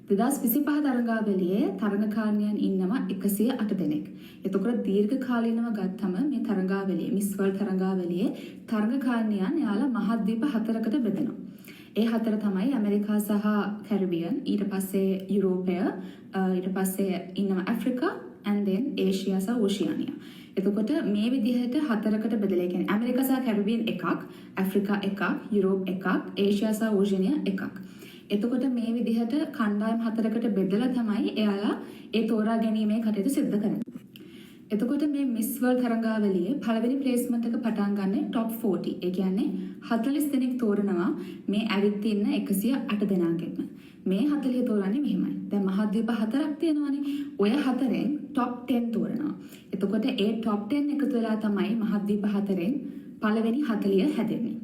2025 තරඟාවලියේ තරඟකාරණියන් ඉන්නවා 108 දෙනෙක්. එතකොට දීර්ඝ කාලීනව ගත්තම මේ තරඟාවලියේ මිස් වර්ල්ඩ් තරඟාවලියේ තරඟකාරණියන් යාලා මහද්වීප 4කට බෙදෙනවා. ඒ හතර තමයි ඇමරිකා සහ කැරිබියන්, ඊට පස්සේ යුරෝපය, ඊට පස්සේ ඉන්නවා ඇෆ්‍රිකා and then ඒෂියා සහ ඕෂියානියා. එතකොට මේ විදිහට හතරකට බෙදලා කියන්නේ ඇමරිකා සහ කැරිබියන් එකක්, ඇෆ්‍රිකා එකක්, යුරෝප් එකක්, ඒෂියා සහ ඕෂියානියා එකක්. එතකොට මේ විදිහට කණ්ඩායම් හතරකට බෙදලා තමයි එයාලා ඒ තෝරා ගැනීමේ කටයුතු සිදු කරන්නේ. එතකොට මේ මිස් වර්ල්ඩ් තරඟාවලියේ පළවෙනි ප්ලේස්මන්ට් එක පටන් ගන්න টොප් 40. ඒ කියන්නේ 40 දෙනෙක් තෝරනවා මේ ඇවිත් ඉන්න 108 දෙනාගෙන්ම. මේ 40 තෝරන්නේ මෙහෙමයි. දැන් මහද්වීප හතරක් තියෙනවානේ. ඔය හතරෙන් টොප් 10 තෝරනවා. එතකොට ඒ টොප් 10 එකතු වෙලා තමයි මහද්වීප හතරෙන් පළවෙනි 40 හැදෙන්නේ.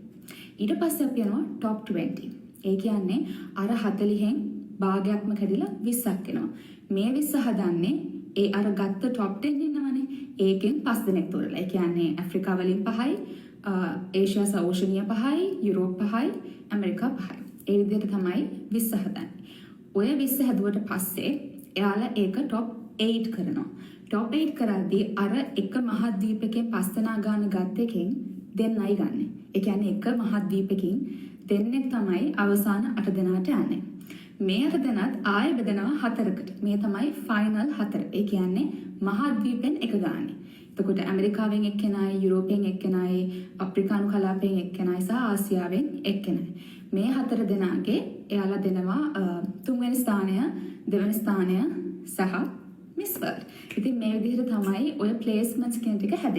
ඊට පස්සේ අපි යනවා টොප් 20. ඒ කියන්නේ අර 40න් භාගයක්ම කැඩිලා 20ක් එනවා. මේ 20 හදන්නේ ඒ අර ගත්ත টොප් 10 ඉන්නවනේ. ඒකෙන් 5 දෙනෙක් තෝරලා. ඒ කියන්නේ ඇෆ්‍රිකා වලින් 5යි, ඒෂියා සහ ඕෂියානියා 5යි, යුරෝප් 5යි, ඇමරිකා 5යි. ඒ විදිහට තමයි 20 හදන්නේ. ඔය 20 හැදුවට පස්සේ එයාලා ඒක টොප් 8 කරනවා. টොප් 8 කරද්දී අර එක මහද්වීපකෙන් 5 දෙනා ගන්න ගත්ත එකෙන් දෙන්නයි ගන්නෙ. ඒ කියන්නේ එක මහද්වීපකින් දෙන්නෙක් තමයි අවසාන 8 දෙනාට යන්නේ. මේ 8 දෙනාත් ආයෙ බෙදනවා හතරකට. මේ තමයි ෆයිනල් 4. ඒ කියන්නේ මහද්වීපෙන් එක ගානේ. එතකොට ඇමරිකාවෙන් එක්කෙනයි, යුරෝපයෙන් එක්කෙනයි, අප්‍රිකානු කලාපයෙන් එක්කෙනයි සහ ආසියාවෙන් එක්කෙනයි. මේ 4 දෙනාගේ එයාලා දෙනවා 3 වෙනි ස්ථානය, 2 වෙනි ස්ථානය සහ මිස් වර්ල්ඩ්. ඉතින් මේ විදිහට තමයි ඔය ප්ලේස්මන්ට්ස් කියන ටික හැදෙන්නේ.